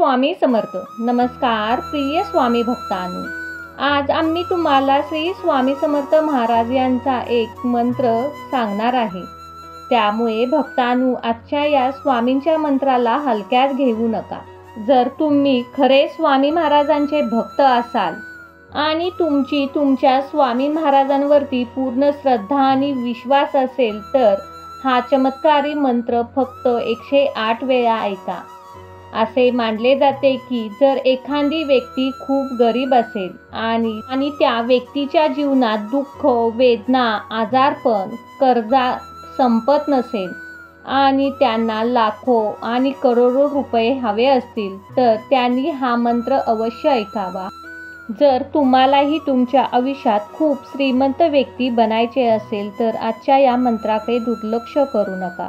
स्वामी समर्थ. नमस्कार प्रिय स्वामी भक्तांनो, आज आम्ही तुम्हाला श्री स्वामी समर्थ महाराज यांचा एक मंत्र सांगणार आहे. त्यामुळे भक्तांनो, आजच्या या स्वामींच्या मंत्राला हलक्यात घेऊ नका. जर तुम्ही खरे स्वामी महाराजांचे भक्त असाल आणि तुमची तुमच्या स्वामी महाराजांवरती पूर्ण श्रद्धा आणि विश्वास असेल तर हा चमत्कारी मंत्र फक्त 108 वेळा ऐका. असे मानले जाते की जर एखादी व्यक्ती खूप गरीब असेल आणि त्या व्यक्तीच्या जीवनात दुःख, वेदना, आजारपण, कर्जा संपत नसेल आणि त्यांना लाखो आणि करोडो रुपये हवे असतील तर त्यांनी हा मंत्र अवश्य ऐकावा. जर तुम्हालाही तुमच्या आयुष्यात खूप श्रीमंत व्यक्ती बनायचे असेल तर आजच्या या मंत्राकडे दुर्लक्ष करू नका.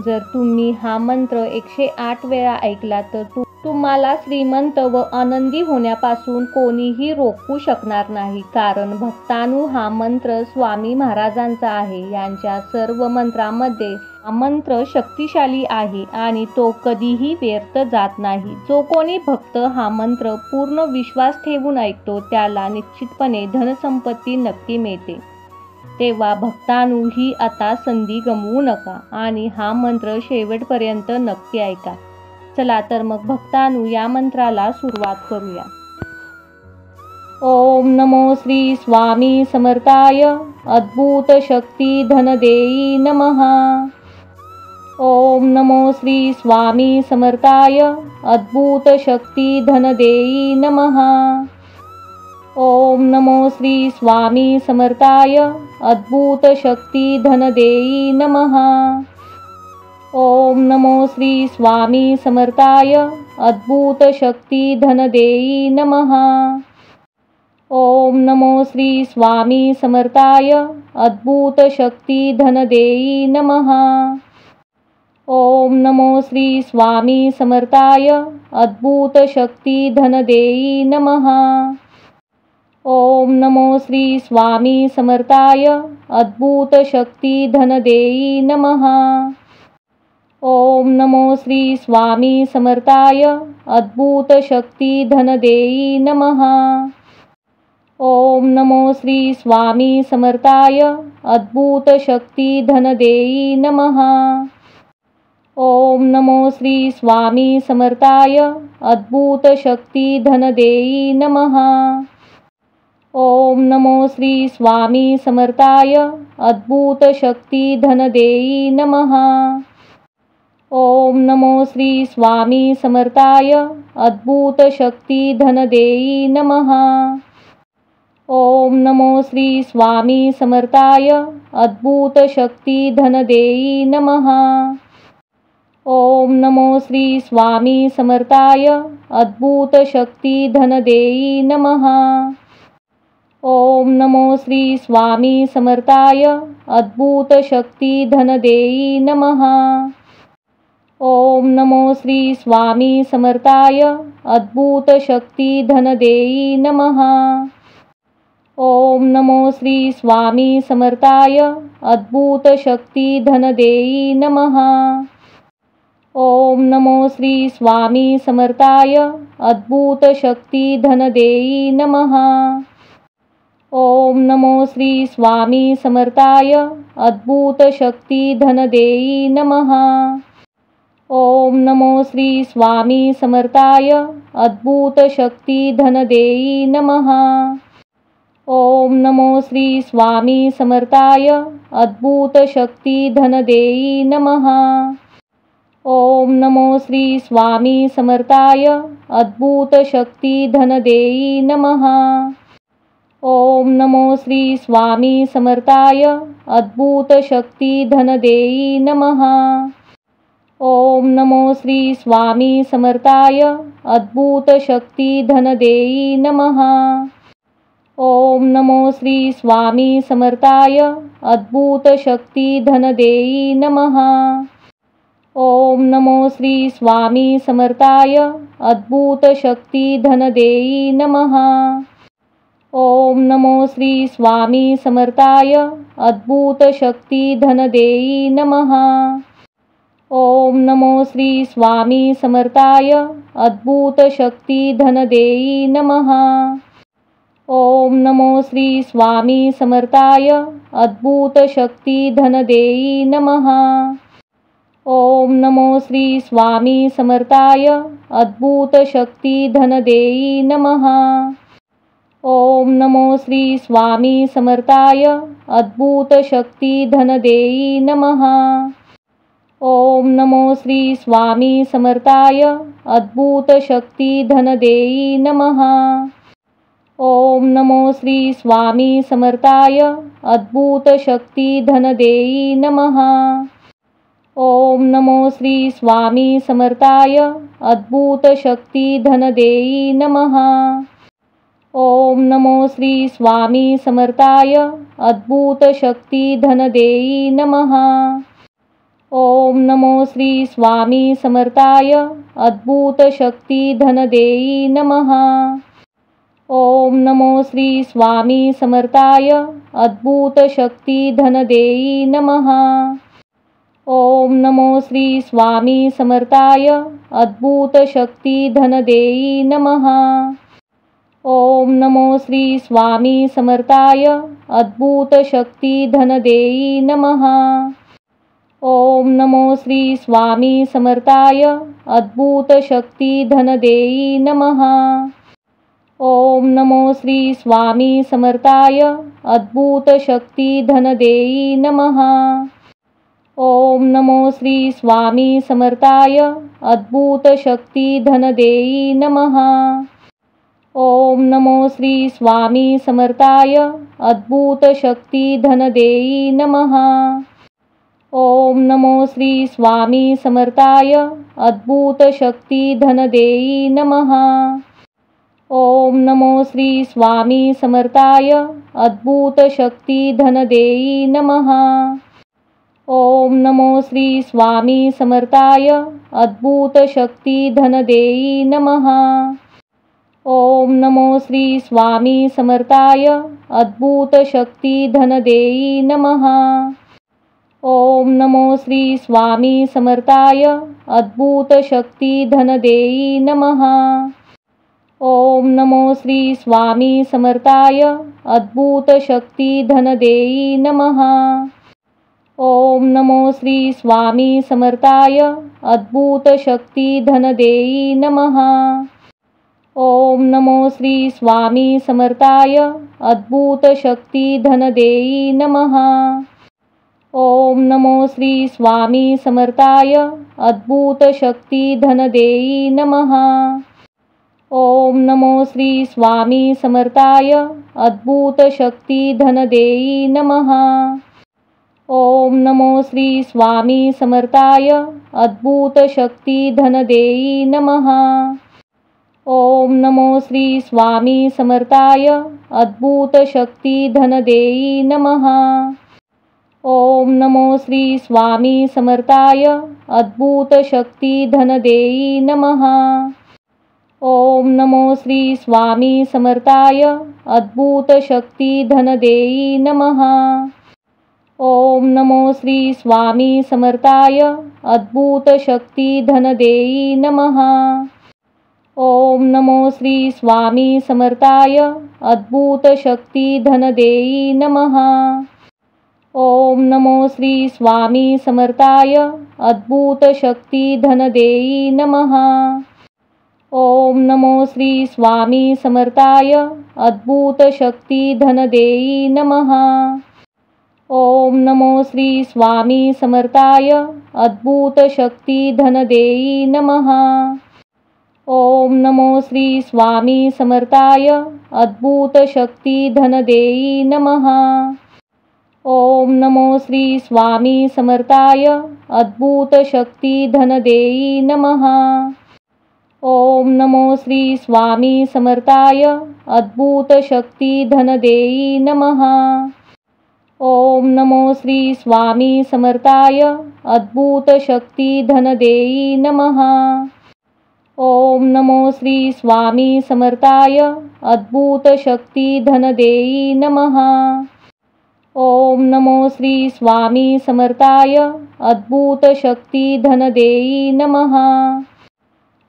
जर तुम्ही हा मंत्र 108 वेळा ऐकला तर तुम्हाला श्रीमंत व आनंदी होण्यापासून कोणीही रोखू शकणार नाही. कारण भक्तांनो, हा मंत्र स्वामी महाराजांचा आहे. यांच्या सर्व मंत्रांमध्ये हा मंत्र शक्तिशाली आहे आणि तो कधीही व्यर्थ जात नाही. जो कोणी भक्त हा मंत्र पूर्ण विश्वास ठेवून ऐकतो त्याला निश्चितपणे धनसंपत्ती नक्की मिळते. तेव्हा भक्तांनो, ही आता संधी गमवू नका आणि हा मंत्र शेवटपर्यंत नक्की ऐका. चला तर मग भक्तांनो, या मंत्राला सुरुवात करूया. ओम नमो श्री स्वामी समर्थाय अद्भुत शक्ती धन देई नमः. ओम नमो श्री स्वामी समर्थाय अद्भुत शक्ती धन देई नमः. ओम नमो श्री स्वामी समर्थाय अद्भुत शक्ती धन देई नमः. ओम नमो श्री स्वामी समर्थाय अद्भुत शक्ती धन देई नमः. ओम नमो श्री स्वामी समर्थाय अद्भुत शक्ती धन देई नमः. ओम नमो श्री स्वामी समर्थाय अद्भुत शक्ती धन देई नमः. ओम नमो श्री स्वामी समर्थाय अद्भुत शक्ती धन देई नमः. ओम नमो श्री स्वामी समर्थाय अद्भुत शक्ती धन देई नमः. ओम नमो श्री स्वामी समर्थाय अद्भुत शक्ती धन देई नमः. ओम नमो श्री स्वामी समर्थाय अद्भुत शक्ती धन देई नमः. ओम नमो श्री स्वामी समर्थाय अद्भुत शक्ती धन देई नमः. ओम नमो श्री स्वामी समर्थाय अद्भुत शक्ती धन देई नमः. ओम नमो श्री स्वामी समर्थाय अद्भुत शक्ती धन देई नमः. ओम नमो श्री स्वामी समर्थाय अद्भुत शक्ती धन देई नमः. ओम नमो श्री स्वामी समर्थाय अद्भुत शक्ती धन देई नमः. ओम नमो श्री स्वामी समर्थाय अद्भुत शक्ती धन देई नमः. ओम नमो श्री स्वामी समर्थाय अद्भुत शक्ती धन देई नमः. ओम नमो श्री स्वामी समर्थाय अद्भुत शक्ती धन देई नमः. ओम नमो श्री स्वामी समर्थाय अद्भुत शक्ती धन देई नमः. ओम नमो श्री स्वामी समर्थाय अद्भुत शक्ती धन देई नमः. ओम नमो श्री स्वामी समर्थाय अद्भुत शक्ती धन देई नमः. ओम नमो श्री स्वामी समर्थाय अद्भुत शक्ती धन देई नमः. ओम नमो श्री स्वामी समर्थाय अद्भुत शक्ती धन देई नमः. ओम नमो श्री स्वामी समर्थाय अद्भुत शक्ती धन देई नमः. ओम नमो श्री स्वामी समर्थाय अद्भुत शक्ती धन देई नमः. ओम नमो श्री स्वामी समर्थाय अद्भुत शक्ती धन देई नमः. ओम नमो श्री स्वामी समर्थाय अद्भुत शक्ती धन देई नमः. ओम नमो श्री स्वामी समर्थाय अद्भुत शक्ती धनदेई नमः। ओम नमो श्री स्वामी समर्थाय अद्भुत शक्ती धनदेई नमः। ओम नमो श्री स्वामी समर्थाय अद्भुत शक्ती धनदेई नमः। ओम नमो श्री स्वामी समर्थाय अद्भुत शक्ती धनदेई नमः। ओम नमो श्री स्वामी समर्थाय अद्भुत शक्ती धनदेई नमः। ओम नमो श्री स्वामी समर्थाय अद्भुत शक्ती धनदेई नमः। ओम नमो श्री स्वामी समर्थाय अद्भुत शक्ती धनदेई नमः। ओम नमो श्री स्वामी समर्थाय अद्भुत शक्ती धनदेई नमः। ओम नमो श्री स्वामी समर्थाय अद्भुत शक्ती धनदेई नमः। ओम नमो श्री स्वामी समर्थाय अद्भुत शक्ती धनदेई नमः। ओम नमो श्री स्वामी समर्थाय अद्भुत शक्ती धनदेई नमः। ओम नमो श्री स्वामी समर्थाय अद्भुत शक्ती धनदेई नमः। ओम नमो श्री स्वामी समर्थाय अद्भुत शक्ती धनदेई नमः। ओम नमो श्री स्वामी समर्थाय अद्भुत शक्ती धनदेई नमः। ओम नमो श्री स्वामी समर्थाय अद्भुत शक्ती धनदेई नमः। ओम नमो श्री स्वामी समर्थाय अद्भुत शक्ती धनदेई नमः। ओम नमो श्री स्वामी समर्थाय अद्भुत शक्ती धनदेई नमः। ओम नमो श्री स्वामी समर्थाय अद्भुत शक्ती धनदेई नमः। ओम नमो श्री स्वामी समर्थाय अद्भुत शक्ती धनदेई नमः। ओम नमो श्री स्वामी समर्थाय अद्भुत शक्ती धनदेई नमः। ओम नमो श्री स्वामी समर्थाय अद्भुत शक्ती धनदेई नमः। ओम नमो श्री स्वामी समर्थाय अद्भुत शक्ती धनदेई नमः। ओम नमो श्री स्वामी समर्थाय अद्भुत शक्ती धनदेई नमः। ओम नमो श्री स्वामी समर्थाय अद्भुत शक्ती धनदेई नमः। ओम नमो श्री स्वामी समर्थाय अद्भुत शक्ती धनदेई नमः। ओम नमो श्री स्वामी समर्थाय अद्भुत शक्ती धनदेई नमः। ओम नमो श्री स्वामी समर्थाय अद्भुत शक्ती धनदेई नमः। ओम नमो श्री स्वामी समर्थाय अद्भुत शक्ती धनदेई नमः। ओम नमो श्री स्वामी समर्थाय अद्भुत शक्ती धनदेई नमः। ओम नमो श्री स्वामी समर्थाय अद्भुत शक्ती धनदेई नमः। ओम नमो श्री स्वामी समर्थाय अद्भुत शक्ती धनदेई नमः। ओम नमो श्री स्वामी समर्थाय अद्भुत शक्ती धनदेई नमः। ओम नमो श्री स्वामी समर्थाय अद्भुत शक्ती धनदेई नमः। ओम नमो श्री स्वामी समर्थाय अद्भुत शक्ती धनदेई नमः। ओम नमो श्री स्वामी समर्थाय अद्भुत शक्ती धनदेई नमः। ओम नमो श्री स्वामी समर्थाय अद्भुत शक्ती धनदेई नमः। ओम नमो श्री स्वामी समर्थाय अद्भुत शक्ती धनदेई नमः। ओम नमो श्री स्वामी समर्थाय अद्भुत शक्ती धनदेई नमः। ओम नमो श्री स्वामी समर्थाय अद्भुत शक्ती धनदेई नमः। ओम नमो श्री स्वामी समर्थाय अद्भुत शक्ती धनदेई नमः। ओम नमो श्री स्वामी समर्थाय अद्भुत शक्ती धनदेई नमः।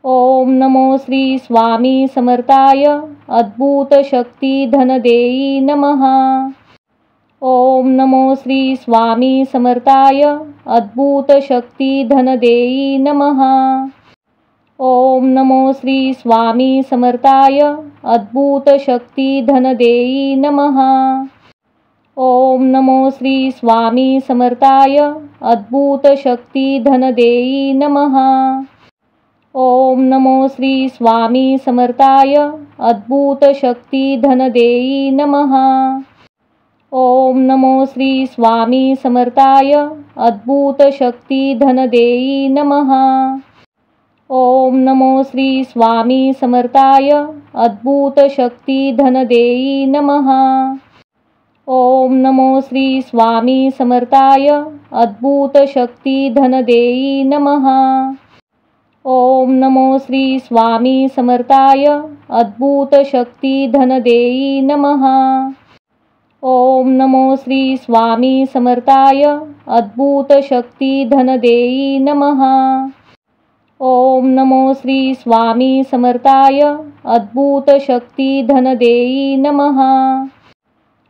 ओम नमो श्री स्वामी समर्थाय अद्भुत शक्ती धनदेई नमः। ओम नमो श्री स्वामी समर्थाय अद्भुत शक्ती धनदेई नमः। ओम नमो श्री स्वामी समर्थाय अद्भुत शक्ती धनदेई नमः। ओम नमो श्री स्वामी समर्थाय अद्भुत शक्ती धनदेई नमः। ओम नमो श्री स्वामी समर्थाय अद्भुत शक्ती धनदेई नमः। ओम नमो श्री स्वामी समर्थाय अद्भुत शक्ती धनदेई नमः। ओम नमो श्री स्वामी समर्थाय अद्भुत शक्ती धनदेई नमः। ओम नमो श्री स्वामी समर्थाय अद्भुत शक्ती धनदेई नमः। ओम नमो श्री स्वामी समर्थाय अद्भुत शक्ती धनदेई नमः। ओम नमो श्री स्वामी समर्थाय अद्भुत शक्ती धनदेई नमः। ओम नमो श्री स्वामी समर्थाय अद्भुत शक्ती धनदेई नमः।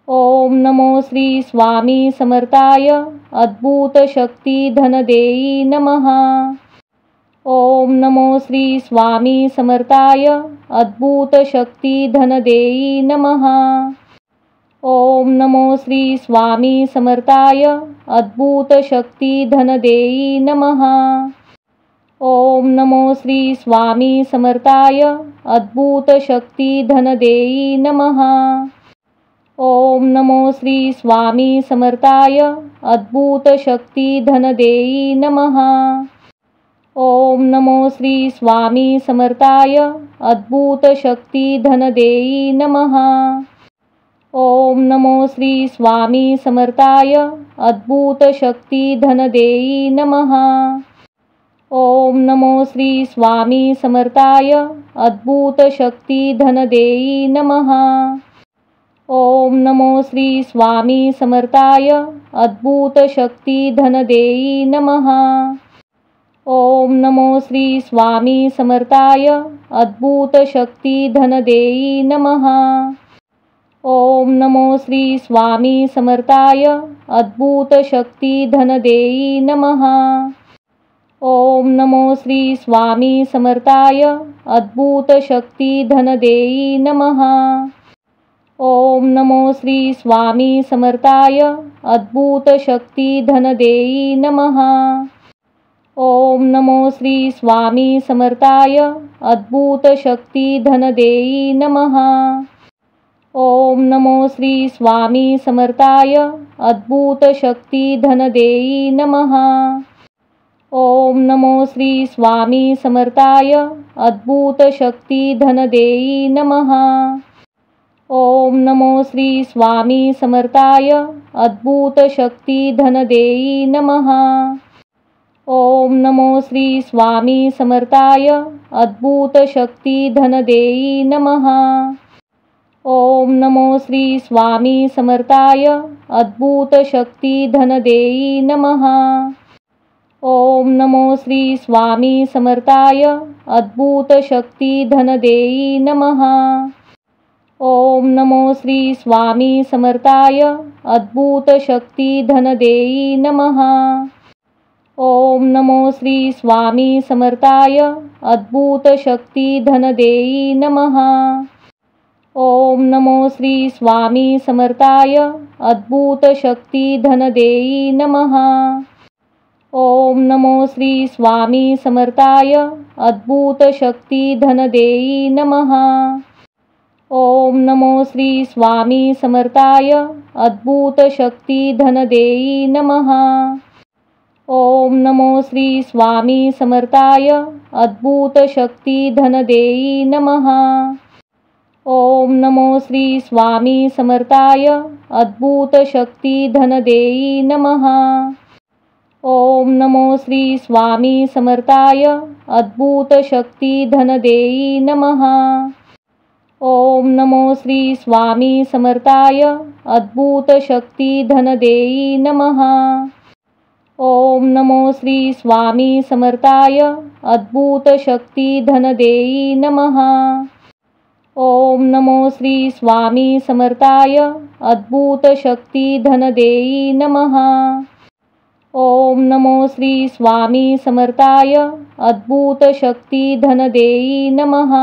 ओम नमो श्री स्वामी समर्थाय अद्भुत शक्ती धनदेई नमः। ओम नमो श्री स्वामी समर्थाय अद्भुत शक्ती धनदेई नमः। ओम नमो श्री स्वामी समर्थाय अद्भुत शक्ती धनदेई नमः। ओम नमो श्री स्वामी समर्थाय अद्भुत शक्ती धनदेई नमः। ओम नमो श्री स्वामी समर्थाय अद्भुत शक्ती धनदेई नमः। ओम नमो श्री स्वामी समर्थाय अद्भुत शक्ती धनदेई नमः। ओम नमो श्री स्वामी समर्थाय अद्भुत शक्ती धनदेई नमः। ओम नमो श्री स्वामी समर्थाय अद्भुत शक्ती धनदेई नमः। ओम नमो श्री स्वामी समर्थाय अद्भुत शक्ती धनदेई नमः। ओम नमो श्री स्वामी समर्थाय अद्भुत शक्ती धनदेई नमः। ओम नमो श्री स्वामी समर्थाय अद्भुत शक्ती धनदेई नमः। ओम नमो श्री स्वामी समर्थाय अद्भुत शक्ती धनदेई नमः। ओम नमो श्री स्वामी समर्थाय अद्भुत शक्ती धनदेई नमः। ओम नमो श्री स्वामी समर्थाय अद्भुत शक्ती धनदेई नमः। ओम नमो श्री स्वामी समर्थाय अद्भुत शक्ती धनदेई नमः। ओम नमो श्री स्वामी समर्थाय अद्भुत शक्ती धनदेई नमः। ओम नमो श्री स्वामी समर्थाय अद्भुत शक्ती धनदेई नमः। ओम नमो श्री स्वामी समर्थाय अद्भुत शक्ती धनदेई नमः। ओम नमो श्री स्वामी समर्थाय अद्भुत शक्ती धनदेई नमः। ओम नमो श्री स्वामी समर्थाय अद्भुत शक्ती धनदेई नमः। ओम नमो श्री स्वामी समर्थाय अद्भुत शक्ती धनदेई नमः। ओम नमो श्री स्वामी समर्थाय अद्भुत शक्ती धनदेई नमः। ओम नमो श्री स्वामी समर्थाय अद्भुत शक्ती धनदेई नमः। ओम नमो श्री स्वामी समर्थाय अद्भुत शक्ती धनदेई नमः। ओम नमो श्री स्वामी समर्थाय अद्भुत शक्ती धनदेई नमः। ओम नमो श्री स्वामी समर्थाय अद्भुत शक्ती धनदेई नमः। ओम नमो श्री स्वामी समर्थाय अद्भुत शक्ती धनदेई नमः। ओम नमो श्री स्वामी समर्थाय अद्भुत शक्ती धनदेई नमः। ओम नमो श्री स्वामी समर्थाय अद्भुत शक्ती धनदेई नमः। ओम नमो श्री स्वामी समर्थाय अद्भुत शक्ती धनदेई नमः। ओम नमो श्री स्वामी समर्थाय अद्भुत शक्ती धनदेई नमः। ओम नमो श्री स्वामी समर्थाय अद्भुत शक्ती धनदेई नमः।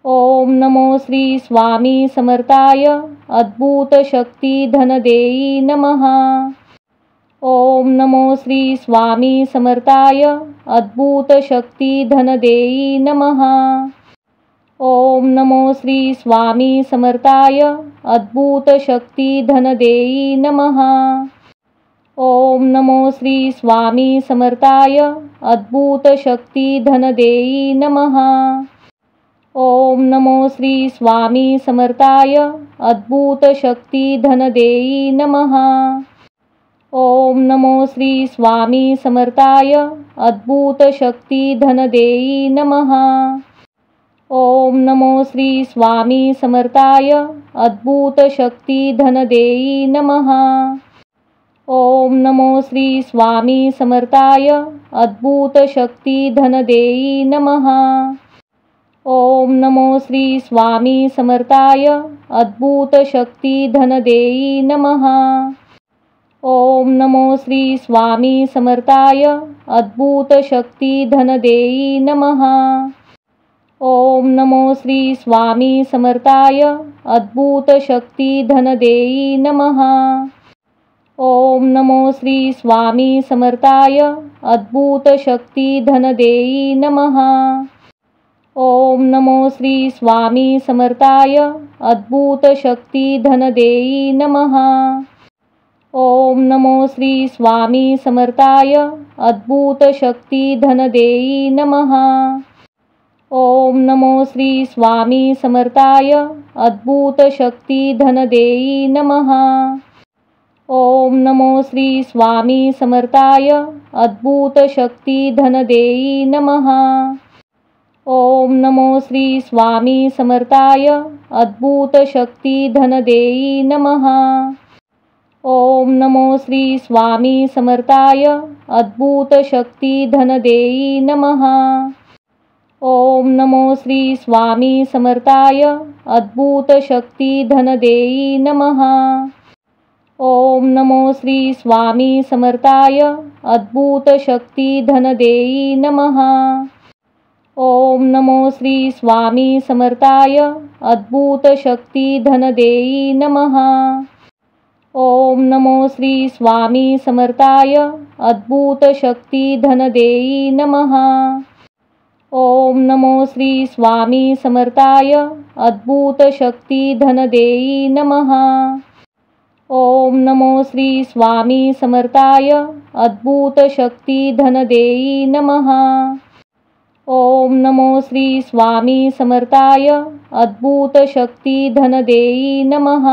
ओम नमो श्री स्वामी समर्थाय अद्भुत शक्ती धनदेई नमः। ओम नमो श्री स्वामी समर्थाय अद्भुत शक्ती धनदेई नमः। ओम नमो श्री स्वामी समर्थाय अद्भुत शक्ती धनदेई नमः। ओम नमो श्री स्वामी समर्थाय अद्भुत शक्ती धनदेई नमः। ओम नमो श्री स्वामी समर्थाय अद्भुत शक्ती धनदेई नमः। ओम नमो श्री स्वामी समर्थाय अद्भुत शक्ती धनदेई नमः। ओम नमो श्री स्वामी समर्थाय अद्भुत शक्ती धनदेई नमः। ओम नमो श्री स्वामी समर्थाय अद्भुत शक्ती धनदेई नमः। ओम नमो श्री स्वामी समर्थाय अद्भुत शक्ती धनदेई नमः। ओम नमो श्री स्वामी समर्थाय अद्भुत शक्ती धनदेई नमः। ओम नमो श्री स्वामी समर्थाय अद्भुत शक्ती धनदेई नमः। ओम नमो श्री स्वामी समर्थाय अद्भुत शक्ती धनदेई नमः। ओम नमो श्री स्वामी समर्थाय अद्भुत शक्ती धनदेई नमः। ओम नमो श्री स्वामी समर्थाय अद्भुत शक्ती धनदेई नमः। ओम नमो श्री स्वामी समर्थाय अद्भुत शक्ती धनदेई नमः। ओम नमो श्री स्वामी समर्थाय अद्भुत शक्ती धनदेई नमः। ओम नमो श्री स्वामी समर्थाय अद्भुत शक्ती धनदेई नमः। ओम नमो श्री स्वामी समर्थाय अद्भुत शक्ती धनदेई नमः। ओम नमो श्री स्वामी समर्थाय अद्भुत शक्ती धनदेई नमः। ओम नमो श्री स्वामी समर्थाय अद्भुत शक्ती धनदेई नमः। ओम नमो श्री स्वामी समर्थाय अद्भुत शक्ती धनदेई नमः। ओम नमो श्री स्वामी समर्थाय अद्भुत शक्ती धनदेई नमः। ओम नमो श्री स्वामी समर्थाय अद्भुत शक्ती धनदेई नमः। ओम नमो श्री स्वामी समर्थाय अद्भुत शक्ती धनदेई नमः। ओम नमो श्री स्वामी समर्थाय अद्भुत शक्ती धनदेई नमः।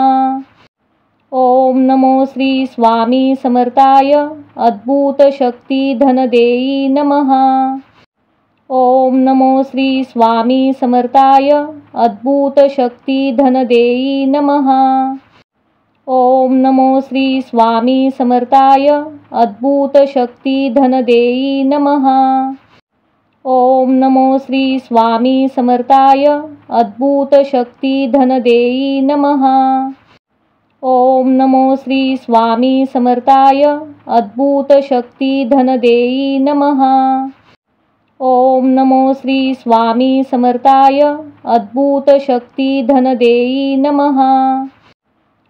ओम नमो श्री स्वामी समर्थाय अद्भुत शक्ती धनदेई नमः। ओम नमो श्री स्वामी समर्थाय अद्भुत शक्ती धनदेई नमः। ओम नमो श्री स्वामी समर्थाय अद्भुत शक्ती धनदेई नमः। ओम नमो श्री स्वामी समर्थाय अद्भुत शक्ती धनदेई नमः। ओम नमो श्री स्वामी समर्थाय अद्भुत शक्ती धनदेई नमः। ओम नमो श्री स्वामी समर्थाय अद्भुत शक्ती धनदेई नमः।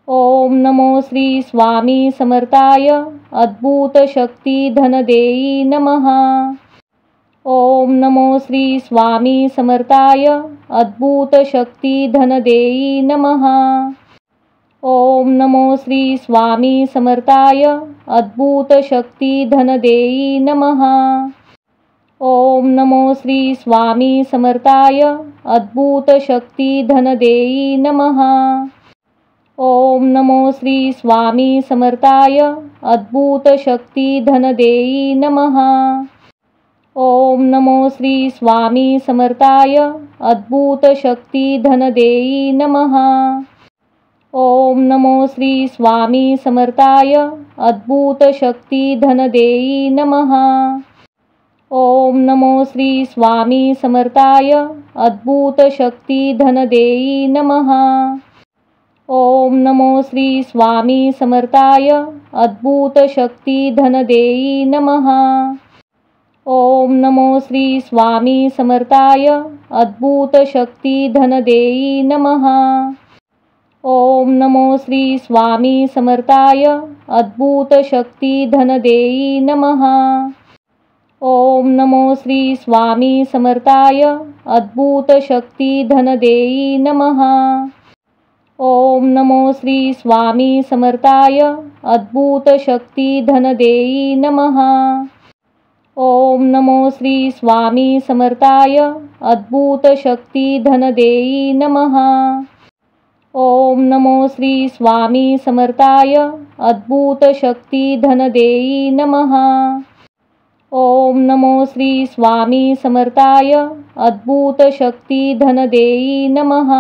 ओम नमो श्री स्वामी समर्थाय अद्भुत शक्ती धनदेई नमः। ओम नमो श्री स्वामी समर्थाय अद्भुत शक्ती धनदेई नमः। ओम नमो श्री स्वामी समर्थाय अद्भुत शक्ती धनदेई नमः। ओम नमो श्री स्वामी समर्थाय अद्भुत शक्ती धनदेई नमः। ओम नमो श्री स्वामी समर्थाय अद्भुत शक्ती धनदेई नमः। ओम नमो श्री स्वामी समर्थाय अद्भुत शक्ती धनदेई नमः। ओम नमो श्री स्वामी समर्थाय अद्भुत शक्ती धनदेई नमः। ओम नमो श्री स्वामी समर्थाय अद्भुत शक्ती धनदेई नमः। ओम नमो श्री स्वामी समर्थाय अद्भुत शक्ती धनदेई नमः। ओम नमो श्री स्वामी समर्थाय अद्भुत शक्ती धनदेई नमः। ओम नमो श्री स्वामी समर्थाय अद्भुत शक्ती धनदेई नमः। ओम नमो श्री स्वामी समर्थाय अद्भुत शक्ती धनदेई नमः। ओम नमो श्री स्वामी समर्थाय अद्भुत शक्ती धनदेई नमः। ओम नमो श्री स्वामी समर्थाय अद्भुत शक्ती धनदेई नमः। ओम नमो श्री स्वामी समर्थाय अद्भुत शक्ती धनदेई नमः। ओम नमो श्री स्वामी समर्थाय अद्भुत शक्ती धनदेई नमः।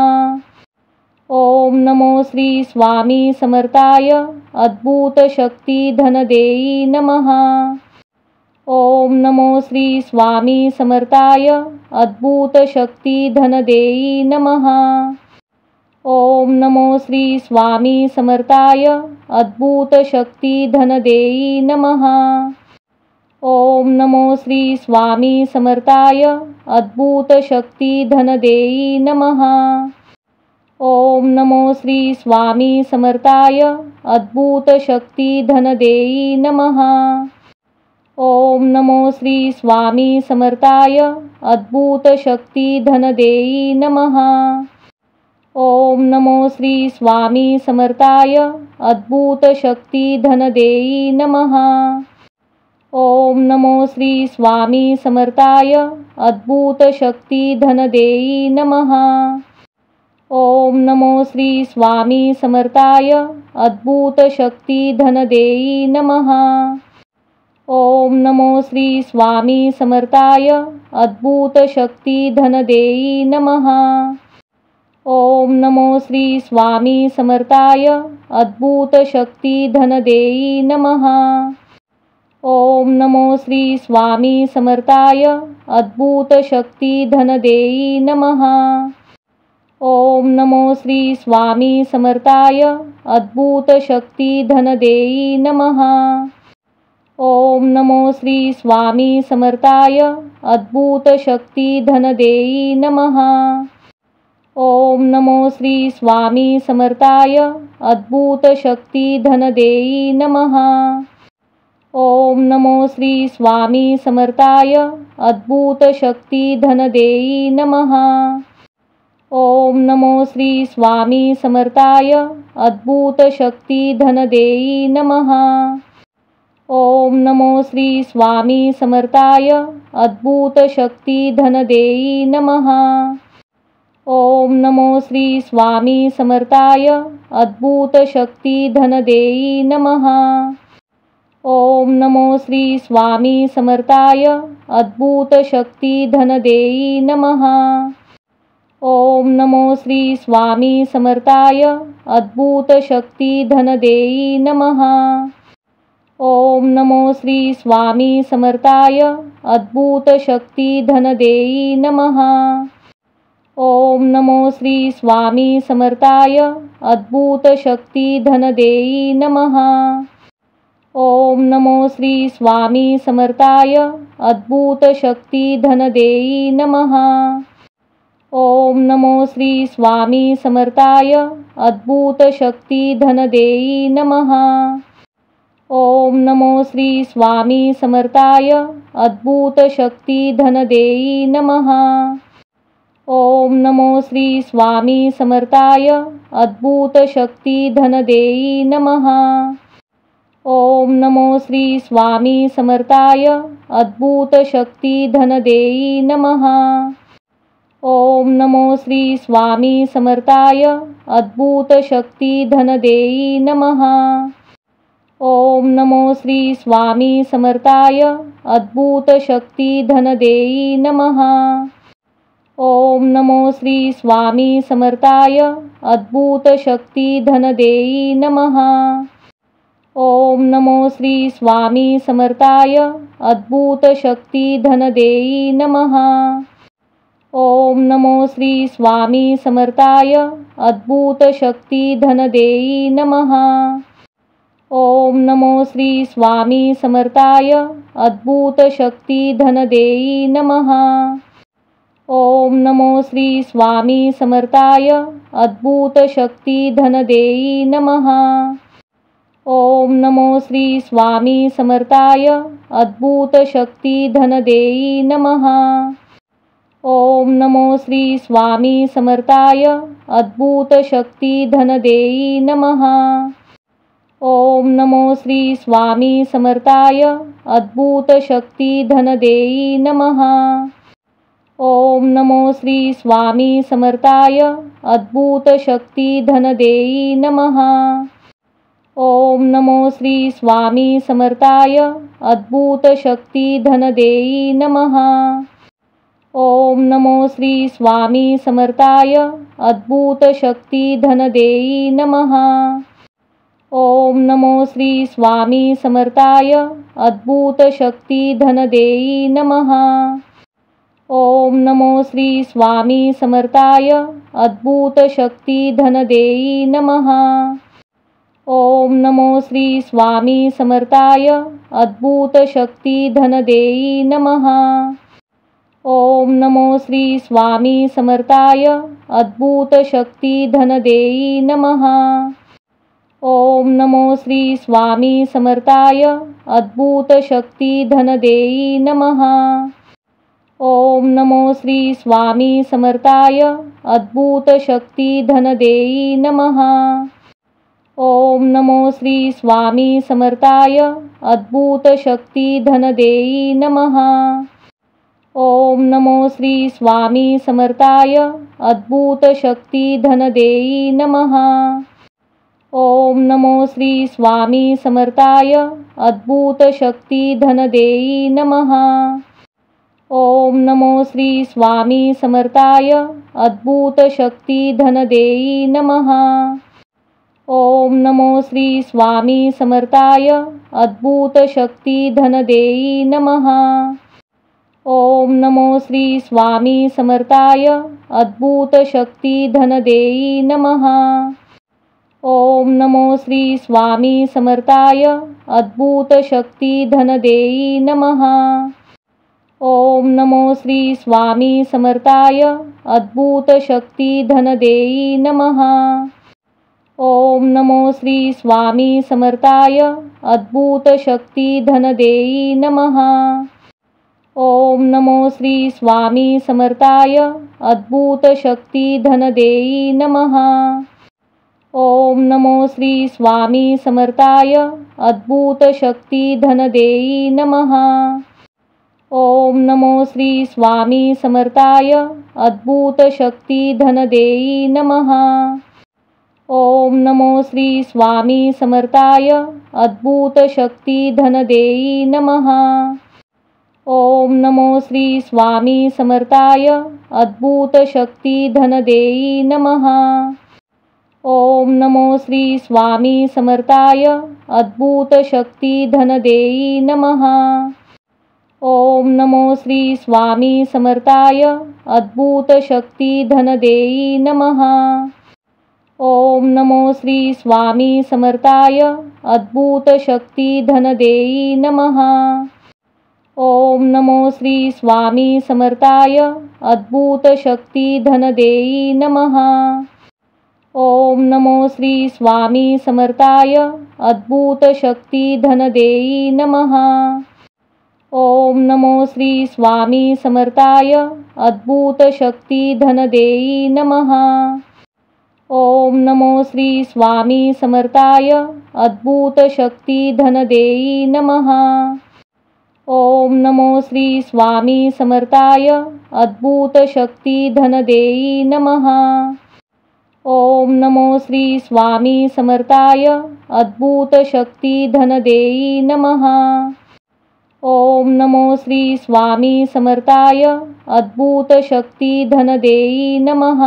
ओम नमो श्री स्वामी समर्थाय अद्भुत शक्ती धनदेई नमः। ओम नमो श्री स्वामी समर्थाय अद्भुत शक्ती धनदेई नमः। ओम नमो श्री स्वामी समर्थाय अद्भुत शक्ती धनदेई नमः। ओम नमो श्री स्वामी समर्थाय अद्भुत शक्ती धनदेई नमः। ओम नमो श्री स्वामी समर्थाय अद्भुत शक्ती धनदेई नमः। ओम नमो श्री स्वामी समर्थाय अद्भुत शक्ती धनदेई नमः। ओम नमो श्री स्वामी समर्थाय अद्भुत शक्ती धनदेई नमः। ओम नमो श्री स्वामी समर्थाय अद्भुत शक्ती धनदेई नमः। ओम नमो श्री स्वामी समर्थाय अद्भुत शक्ती धनदेई नमः। ओम नमो श्री स्वामी समर्थाय अद्भुत शक्ती धनदेई नमः। ओम नमो श्री स्वामी समर्थाय अद्भुत शक्ती धनदेई नमः। ओम नमो श्री स्वामी समर्थाय अद्भुत शक्ती धनदेई नमः। ओम नमो श्री स्वामी समर्थाय अद्भुत शक्ती धनदेई नमः। ओम नमो श्री स्वामी समर्थाय अद्भुत शक्ती धनदेई नमः। ओम नमो श्री स्वामी समर्थाय अद्भुत शक्ती धनदेई नमः। ओम नमो श्री स्वामी समर्थाय अद्भुत शक्ती धनदेई नमः। ओम नमो श्री स्वामी समर्थाय अद्भुत शक्ती धनदेई नमः। ओम नमो श्री स्वामी समर्थाय अद्भुत शक्ती धनदेई नमः। ओम नमो श्री स्वामी समर्थाय अद्भुत शक्ती धनदेई नमः। ओम नमो श्री स्वामी समर्थाय अद्भुत शक्ती धनदेई नमः। ओम नमो श्री स्वामी समर्थाय अद्भुत शक्ती धनदेई नमः। ओम नमो श्री स्वामी समर्थाय अद्भुत शक्ती धनदेई नमः। ओम नमो श्री स्वामी समर्थाय अद्भुत शक्ती धनदेई नमः। ओम नमो श्री स्वामी समर्थाय अद्भुत शक्ती धनदेई नमः। ओम नमो श्री स्वामी समर्थाय अद्भुत शक्ती धनदेई नमः। ओम नमो श्री स्वामी समर्थाय अद्भुत शक्ती धनदेई नमः। ओम नमो श्री स्वामी समर्थाय अद्भुत शक्ती धनदेई नमः। ओम नमो श्री स्वामी समर्थाय अद्भुत शक्ती धनदेई नमः। ओम नमो श्री स्वामी समर्थाय अद्भुत शक्ती धनदेई नमः। ओम नमो श्री स्वामी समर्थाय अद्भुत शक्ती धनदेई नमः। ओम नमो श्री स्वामी समर्थाय अद्भुत शक्ती धनदेई नमः। ओम नमो श्री स्वामी समर्थाय अद्भुत शक्ती धनदेई नमः। ओम नमो श्री स्वामी समर्थाय अद्भुत शक्ती धनदेई नमः। ओम नमो श्री स्वामी समर्थाय अद्भुत शक्ती धनदेई नमः। ओम नमो श्री स्वामी समर्थाय अद्भुत शक्ती धनदेई नमः। ओम नमो श्री स्वामी समर्थाय अद्भुत शक्ती धनदेई नमः। ओम नमो श्री स्वामी समर्थाय अद्भुत शक्ती धनदेई नमः। ओम नमो श्री स्वामी समर्थाय अद्भुत शक्ती धनदेई नमः। ओम नमो श्री स्वामी समर्थाय अद्भुत शक्ती धनदेई नमः। ओम नमो श्री स्वामी समर्थाय अद्भुत शक्ती धनदेई नमः। ओम नमो श्री स्वामी समर्थाय अद्भुत शक्ती धनदेई नमः। ओम नमो श्री स्वामी समर्थाय अद्भुत शक्ती धनदेई नमः। ओम नमो श्री स्वामी समर्थाय अद्भुत शक्ती धनदेई नमः। ओम नमो श्री स्वामी समर्थाय अद्भुत शक्ती धनदेई नमः। ओम नमो श्री स्वामी समर्थाय अद्भुत शक्ती धनदेई नमः। ओम नमो श्री स्वामी समर्थाय अद्भुत शक्ती धनदेई नमः। ओम नमो श्री स्वामी समर्थाय अद्भुत शक्ती धनदेई नमः। ओम नमो श्री स्वामी समर्थाय अद्भुत शक्ती धनदेई नमः। ओम नमो श्री स्वामी समर्थाय अद्भुत शक्ती धनदेई नमः। ओम नमो श्री स्वामी समर्थाय अद्भुत शक्ती धनदेई नमः। ओम नमो श्री स्वामी समर्थाय अद्भुत शक्ती धनदेई नमः। ओम नमो श्री स्वामी समर्थाय अद्भुत शक्ती धनदेई नमः। ओम नमो श्री स्वामी समर्थाय अद्भुत शक्ती धनदेई नमः। ओम नमो श्री स्वामी समर्थाय अद्भुत शक्ती धनदेई नमः। ओम नमो श्री स्वामी समर्थाय अद्भुत शक्ती धनदेई नमः। ओम नमो श्री स्वामी समर्थाय अद्भुत शक्ती धनदेई नमः। ओम नमो श्री स्वामी समर्थाय अद्भुत शक्ती धनदेई नमः। ओम नमो श्री स्वामी समर्थाय अद्भुत शक्ती धनदेई नमः। ओम नमो श्री स्वामी समर्थाय अद्भुत शक्ती धनदेई नमः। ओम नमो श्री स्वामी समर्थाय अद्भुत शक्ती धनदेई नमः। ओम नमो श्री स्वामी समर्थाय अद्भुत शक्ती धनदेई नमः। ओम नमो श्री स्वामी समर्थाय अद्भुत शक्ती धनदेई नमः। ओम नमो श्री स्वामी समर्थाय अद्भुत शक्ती धनदेई नमः। ओम नमो श्री स्वामी समर्थाय अद्भुत शक्ती धनदेई नमः। ओम नमो श्री स्वामी समर्थाय अद्भुत शक्ती धनदेई नमः। ओम नमो श्री स्वामी समर्थाय अद्भुत शक्ती धनदेई नमः। ओम नमो श्री स्वामी समर्थाय अद्भुत शक्ती धनदेई नमः। ओम नमो श्री स्वामी समर्थाय अद्भुत शक्ती धनदेई नमः। ओम नमो श्री स्वामी समर्थाय अद्भुत शक्ती धनदेई नमः। ओम नमो श्री स्वामी समर्थाय अद्भुत शक्ती धनदेई नमः। ओम नमो श्री स्वामी समर्थाय अद्भुत शक्ती धनदेई नमः।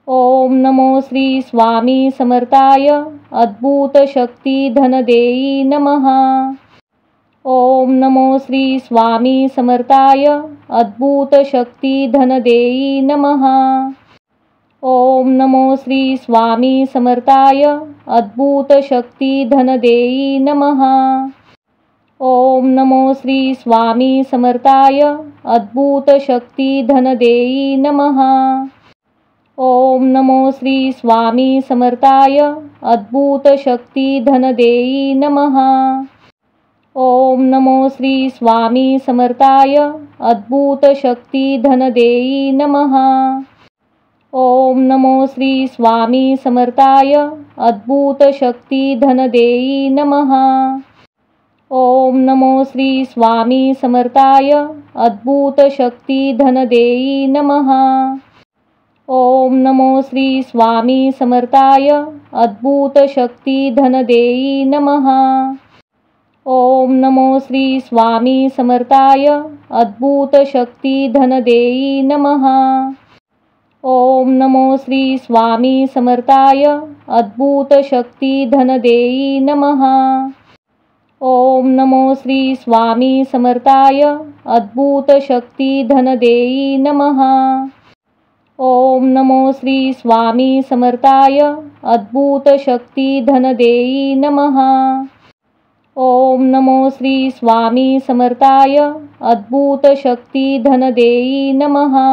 ओम नमो श्री स्वामी समर्थाय अद्भुत शक्ती धनदेई नमः। ओम नमो श्री स्वामी समर्थाय अद्भुत शक्ती धनदेई नमः। ओम नमो श्री स्वामी समर्थाय अद्भुत शक्ती धनदेई नमः। ओम नमो श्री स्वामी समर्थाय अद्भुत शक्ती धनदेई नमः। ओम नमो श्री स्वामी समर्थाय अद्भुत शक्ती धनदेई नमः। ओम नमो श्री स्वामी समर्थाय अद्भुत शक्ती धनदेई नमः। ओम नमो श्री स्वामी समर्थाय अद्भुत शक्ती धनदेई नमः। ओम नमो श्री स्वामी समर्थाय अद्भुत शक्ती धनदेई नमः। ओम नमो श्री स्वामी समर्थाय अद्भुत शक्ती धनदेई नमः। ओम नमो श्री स्वामी समर्थाय अद्भुत शक्ती धनदेई नमः। ओम नमो श्री स्वामी समर्थाय अद्भुत शक्ती धनदेई नमः। ओम नमो श्री स्वामी समर्थाय अद्भुत शक्ती धनदेई नमः। ओम नमो श्री स्वामी समर्थाय अद्भुत शक्ती धनदेई नमः। ओम नमो श्री स्वामी समर्थाय अद्भुत शक्ती धनदेई नमः।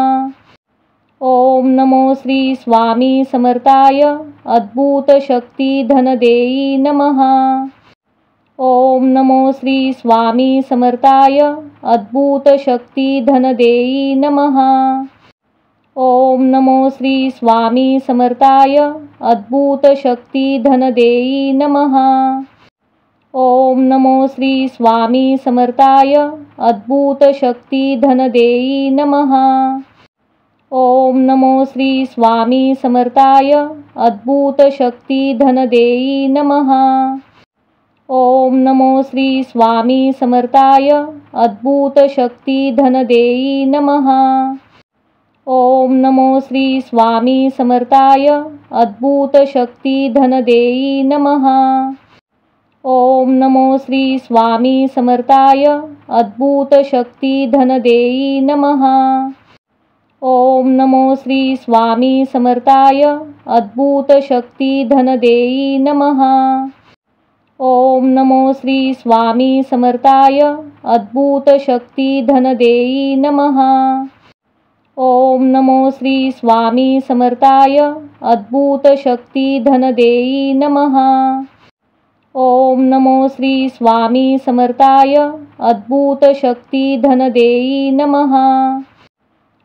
ओम नमो श्री स्वामी समर्थाय अद्भुत शक्ती धनदेई नमः। ओम नमो श्री स्वामी समर्थाय अद्भुत शक्ती धनदेई नमः। ओम नमो श्री स्वामी समर्थाय अद्भुत शक्ती धनदेई नमः। ओम नमो श्री स्वामी समर्थाय अद्भुत शक्ती धनदेई नमः। ओम नमो श्री स्वामी समर्थाय अद्भुत शक्ती धनदेई नमः। ओम नमो श्री स्वामी समर्थाय अद्भुत शक्ती धनदेई नमः। ओम नमो श्री स्वामी समर्थाय अद्भुत शक्ती धनदेई नमः। ओम नमो श्री स्वामी समर्थाय अद्भुत शक्ती धनदेई नमः। ओम नमो श्री स्वामी समर्थाय अद्भुत शक्ती धनदेई नमः। ओम नमो श्री स्वामी समर्थाय अद्भुत शक्ती धनदेई नमः। ओम नमो श्री स्वामी समर्थाय अद्भुत शक्ती धनदेई नमः। ओम नमो श्री स्वामी समर्थाय अद्भुत शक्ती धनदेई नमः।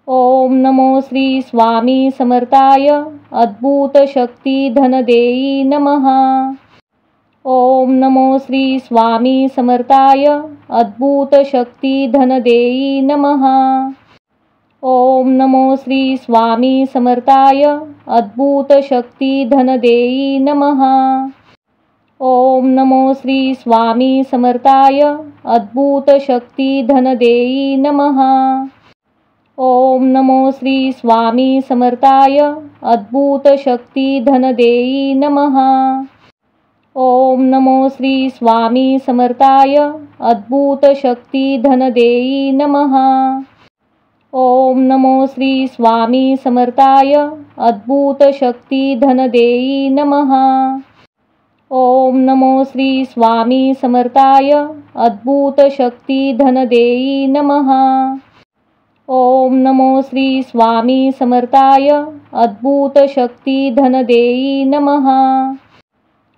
ओम नमो श्री स्वामी समर्थाय अद्भुत शक्ती धनदेई नमः। ओम नमो श्री स्वामी समर्थाय अद्भुत शक्ती धनदेई नमः। ओम नमो श्री स्वामी समर्थाय अद्भुत शक्ती धनदेई नमः। ओम नमो श्री स्वामी समर्थाय अद्भुत शक्ती धनदेई नमः। ओम नमो श्री स्वामी समर्थाय अद्भुत शक्ती धनदेई नमः। ओम नमो श्री स्वामी समर्थाय अद्भुत शक्ती धनदेई नमः। ओम नमो श्री स्वामी समर्थाय अद्भुत शक्ती धनदेई नमः। ओम नमो श्री स्वामी समर्थाय अद्भुत शक्ती धनदेई नमः। ओम नमो श्री स्वामी समर्थाय अद्भुत शक्ती धनदेई नमः।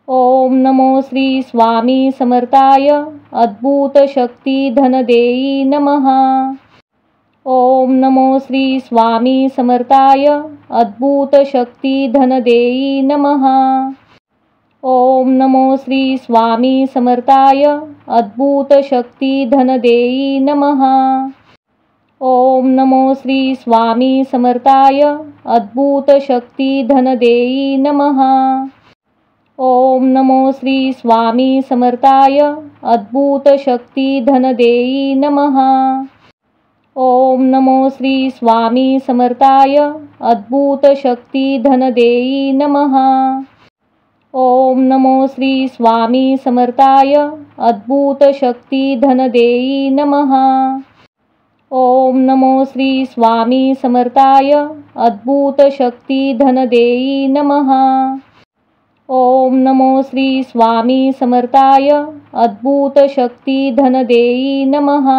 ओम नमो श्री स्वामी समर्थाय अद्भुत शक्ती धनदेई नमः। ओम नमो श्री स्वामी समर्थाय अद्भुत शक्ती धनदेई नमः। ओम नमो श्री स्वामी समर्थाय अद्भुत शक्ती धनदेई नमः। ओम नमो श्री स्वामी समर्थाय अद्भुत शक्ती धनदेई नमः। ओम नमो श्री स्वामी समर्थाय अद्भुत शक्ती धनदेई नमः। ओम नमो श्री स्वामी समर्थाय अद्भुत शक्ती धनदेई नमः। ओम नमो श्री स्वामी समर्थाय अद्भुत शक्ती धनदेई नमः। ओम नमो श्री स्वामी समर्थाय अद्भुत शक्ती धनदेई नमः। ओम नमो श्री स्वामी समर्थाय अद्भुत शक्ती धनदेई नमः।